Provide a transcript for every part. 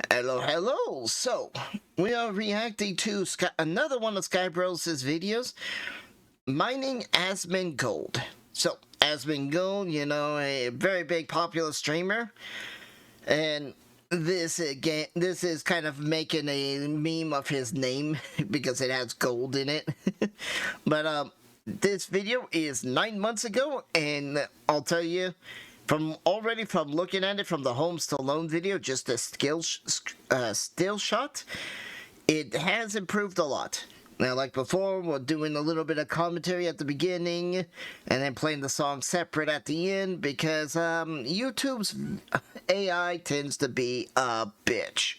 Hello. So, we are reacting to another one of Skyebrows' videos, Mining Asmongold. So, Asmongold, you know, a very big popular streamer, and this is kind of making a meme of his name because it has gold in it. But this video is 9 months ago, and I'll tell you, from looking at it from the Home Stallone video, just a still shot, it has improved a lot. Now, like before, we're doing a little bit of commentary at the beginning, and then playing the song separate at the end, because YouTube's AI tends to be a bitch.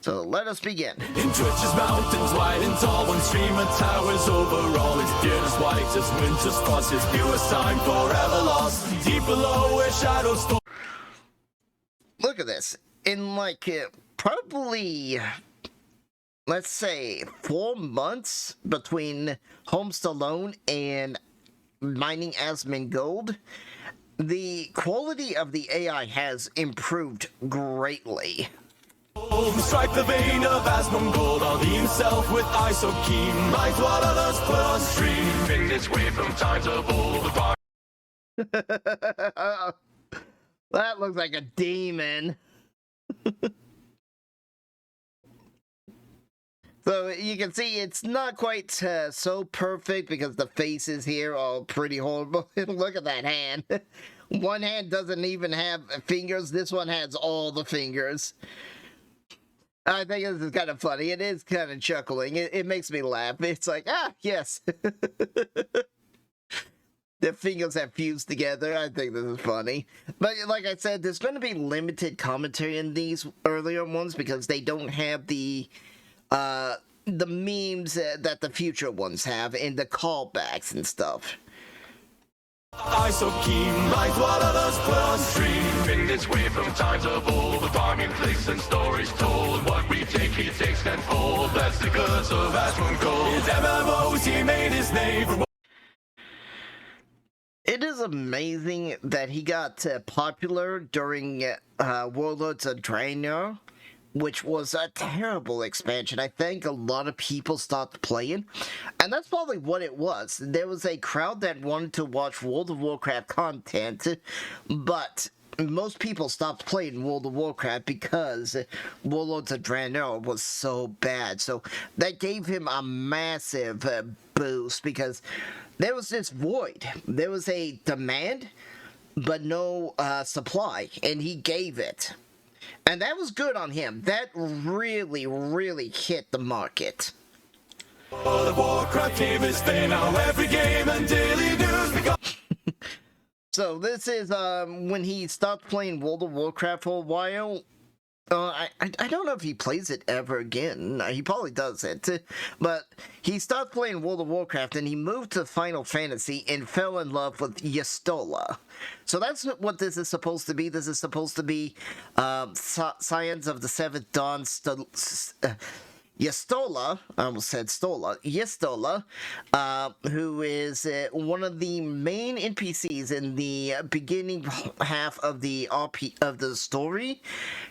So let us begin. In Twitch's mountains wide and tall, one streamer towers over all. Its beard as white as winter's frost, its view a sign forever lost. Deep below where shadows fall. Look at this. In like probably, let's say, 4 months between Home Stallone and Mining Asmongold, the quality of the AI has improved greatly. Strike the vein of Asmongold, all he himself with eyes so keen. Minds what others put on stream. Been its way from times of old. That looks like a demon. So you can see it's not quite so perfect because the faces here are pretty horrible. Look at that hand. One hand doesn't even have fingers. This one has all the fingers. I think this is kind of funny. It is kind of chuckling. It makes me laugh. It's like, ah, yes. The fingers have fused together. I think this is funny. But like I said, there's going to be limited commentary in these earlier ones because they don't have the memes that the future ones have and the callbacks and stuff. Eyes so keen, minds what others put on stream. Been its way from times of old. The farming place and stories told. What we take, he takes tenfold. That's the goods of Asmongold. His MMOs, he made his name from. It is amazing that he got popular during Warlords of Draenor, which was a terrible expansion. I think a lot of people stopped playing, and that's probably what it was. There was a crowd that wanted to watch World of Warcraft content, but most people stopped playing World of Warcraft because Warlords of Draenor was so bad. So that gave him a massive boost because there was this void. There was a demand, but no supply, and he gave it. And that was good on him. That really, really hit the market. World of Warcraft came his fame, now every game and daily news become. So this is when he stopped playing World of Warcraft for a while. I don't know if he plays it ever again. He probably does it. But he stopped playing World of Warcraft and he moved to Final Fantasy and fell in love with Y'shtola. So that's what this is supposed to be. This is supposed to be Scions of the Seventh Dawn Y'shtola, I almost said Stola, Y'shtola, who is one of the main NPCs in the beginning half of the story.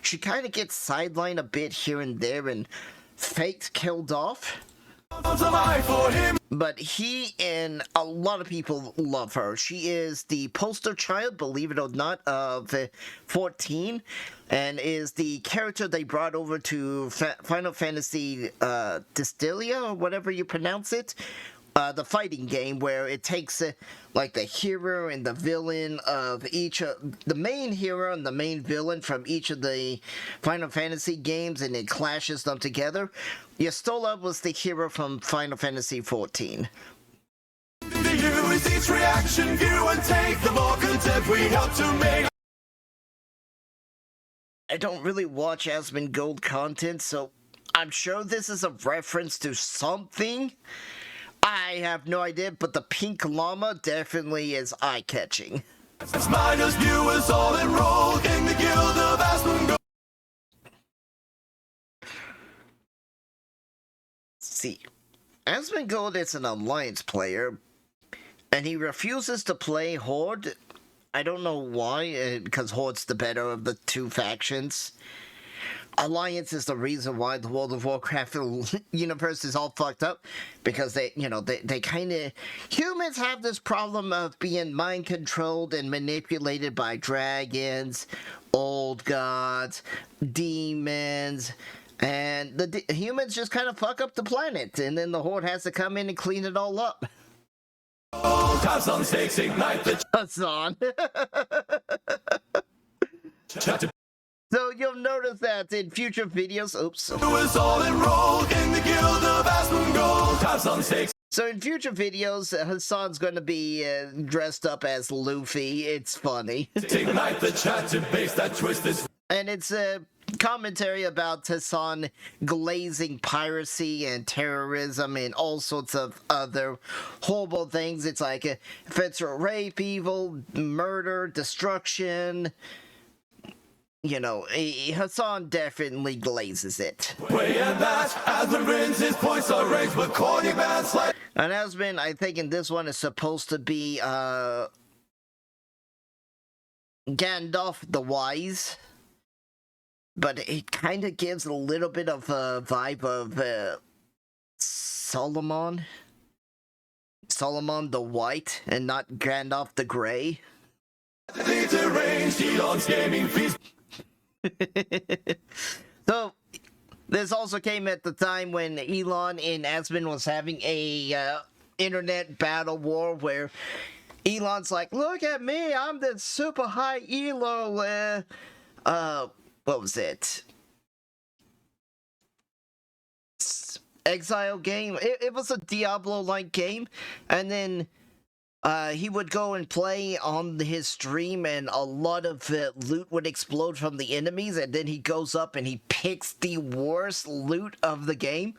She kind of gets sidelined a bit here and there and faked killed off. But he and a lot of people love her. She is the poster child, believe it or not, of 14, and is the character they brought over to Final Fantasy Distilia, or whatever you pronounce it. The fighting game where it takes like the hero and the villain of each the main hero and the main villain from each of the Final Fantasy games and it clashes them together. Y'shtola was the hero from Final Fantasy 14. Each reaction view and take the more content we help to make. I don't really watch Asmongold content, so I'm sure this is a reference to something. I have no idea, but the pink llama definitely is eye-catching. Miners, viewers all enrolled in the guild of Asmongold. See, Asmongold is an alliance player, and he refuses to play Horde. I don't know why, because Horde's the better of the two factions. Alliance is the reason why the World of Warcraft universe is all fucked up, because they kind of, humans have this problem of being mind controlled and manipulated by dragons, old gods, demons, and the humans just kind of fuck up the planet, and then the Horde has to come in and clean it all up. Hassan stakes ignite the Hassan. So you'll notice that in future videos, was all enrolled in the Guild of Asmongold. Hassan stakes. So in future videos, Hassan's going to be dressed up as Luffy. It's funny. Ignite the chat to base that twist is. And it's a commentary about Hassan glazing piracy and terrorism and all sorts of other horrible things. It's like if it's rape, evil, murder, destruction. You know, Hassan definitely glazes it. And Asmon, I think in this one is supposed to be Gandalf the Wise, but it kind of gives a little bit of a vibe of Solomon the White, and not Gandalf the Grey. So, this also came at the time when Elon and Asmon was having a internet battle war where Elon's like, look at me, I'm the super high elo, what was it? Exile game? It was a Diablo-like game, and then he would go and play on his stream, and a lot of loot would explode from the enemies, and then he goes up and he picks the worst loot of the game,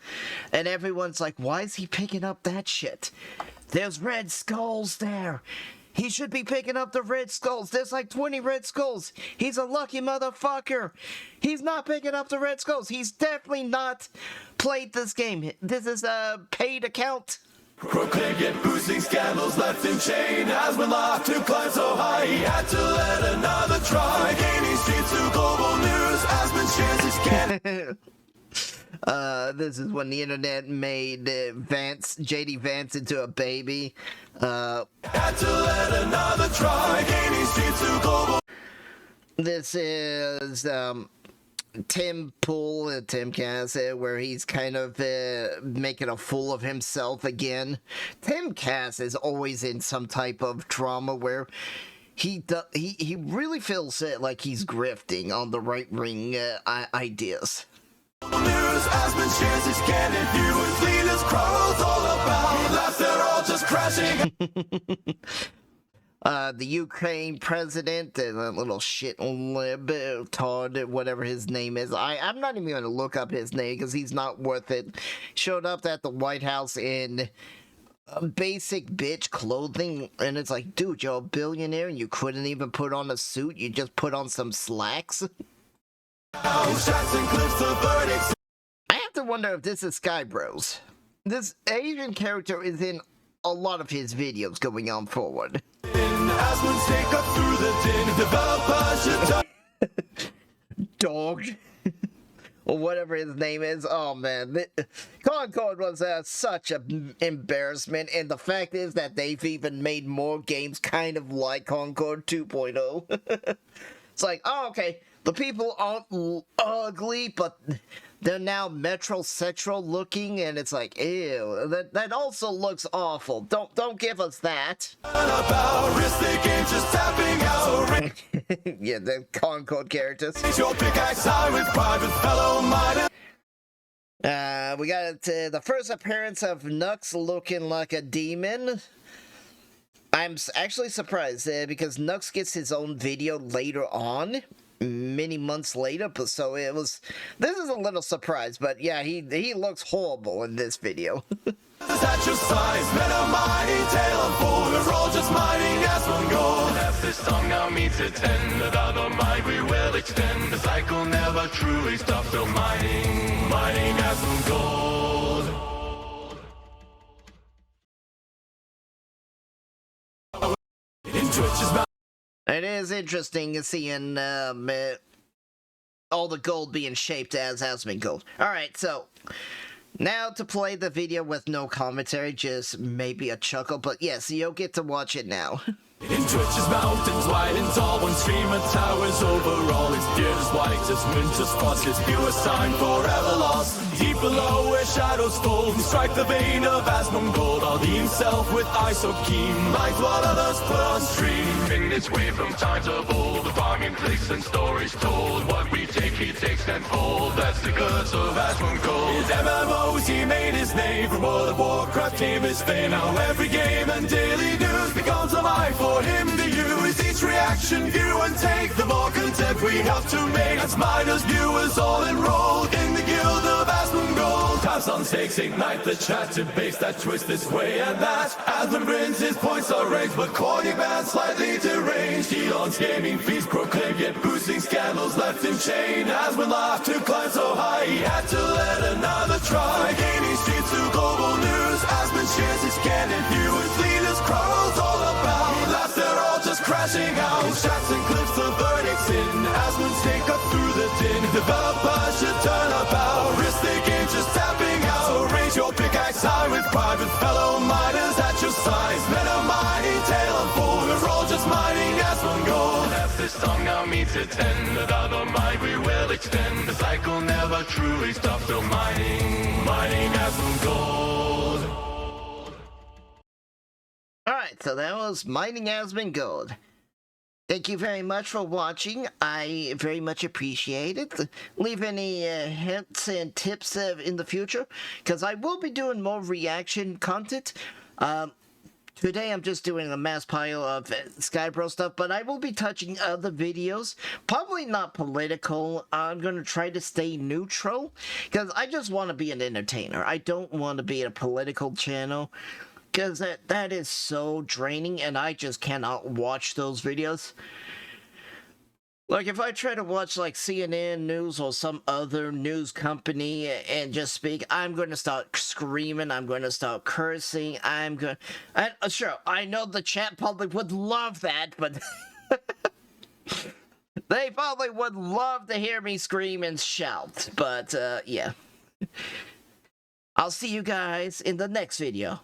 and everyone's like, why is he picking up that shit? There's red skulls there. He should be picking up the red skulls. There's like 20 red skulls. He's a lucky motherfucker. He's not picking up the red skulls. He's definitely not played this game. This is a paid account. Proclaim get boosting scandals left in chain. Asmon locked to climb so high, he had to let another try. Gaining streets to global news. Asmon shares his can. This is when the internet made JD Vance into a baby. Had to let another try. Gaining streets to global. This is Tim Pool, Tim Cass, where he's kind of making a fool of himself again. Tim Cass is always in some type of drama where he really feels like he's grifting on the right-wing ideas. News Asmon shares his candid view and cleanest quarrels all about. Last they're all just crashing. The Ukraine president, that little shit lib, Todd, whatever his name is. I'm not even going to look up his name because he's not worth it. Showed up at the White House in basic bitch clothing, and it's like, dude, you're a billionaire and you couldn't even put on a suit, you just put on some slacks. I have to wonder if this is Skyebrows. This Asian character is in a lot of his videos going on forward. Dog. Or whatever his name is. Oh man, Concord was such an embarrassment, and the fact is that they've even made more games kind of like Concord 2.0. It's like, oh, okay, the people aren't ugly, but they're now metrosexual looking, and it's like, ew, that also looks awful. Don't give us that. Yeah, the Concord characters. We got the first appearance of Nux looking like a demon. I'm actually surprised because Nux gets his own video later on, many months later, but so this is a little surprise, but yeah, he looks horrible in this video. At your size, men of mighty tale unfold. We're all just mining Asmongold. As this song now meets its end, without our mind we will extend. The cycle never truly stops, so mining Asmongold. It is interesting seeing all the gold being shaped as Asmongold. Alright, so now to play the video with no commentary, just maybe a chuckle, but yes, you'll get to watch it now. In Twitch's mountains, wide and tall, one streamer towers over all. Its beard is white as winter's frost, its view a sign forever lost. Deep below where shadows fold and strike the vein of Asmongold, all he himself with eye so keen, like what others put on stream. In its way from times of old, the farming place and stories told. What we take, he takes tenfold. That's the curse of Asmongold. His MMOs, he made his name. From World of Warcraft came his fame. Now every game and daily news becomes a life for him to use. Each reaction, view and take, the more content we have to make. As miners, viewers all enrolled in the guild of Asmongold. Pass on stakes, ignite the chat, debates that twist this way and that. Asmon brings his points are raised, but corny man slightly deranged. Elon's gaming fees proclaimed, yet boosting scandals left him chained. Asmon laughed to climb so high, he had to let another try. Gaming streets to global news, Asmon shares his candid view and leaders quarrels all about. He laughs, they're all just crashing out. In chats and clips, the verdict's in. Asmon's take up through the din. Developers should turn about. Risk their game just tapping out. So raise your pickaxe high with pride, with fellow miners at your sides. Men are mighty, tail unfold. We're all just mining Asmongold. As this song now meets its end, without the mind we will extend. The cycle never truly stops till mining Asmongold. Alright, so that was Mining Asmongold. Thank you very much for watching. I very much appreciate it. Leave any hints and tips in the future, because I will be doing more reaction content. Today I'm just doing a mass pile of Skyebrows stuff, but I will be touching other videos. Probably not political. I'm going to try to stay neutral, because I just want to be an entertainer. I don't want to be a political channel. Because that is so draining, and I just cannot watch those videos. Like, if I try to watch, like, CNN News or some other news company and just speak, I'm going to start screaming, I'm going to start cursing, sure, I know the chat public would love that, but... they probably would love to hear me scream and shout, but, yeah. I'll see you guys in the next video.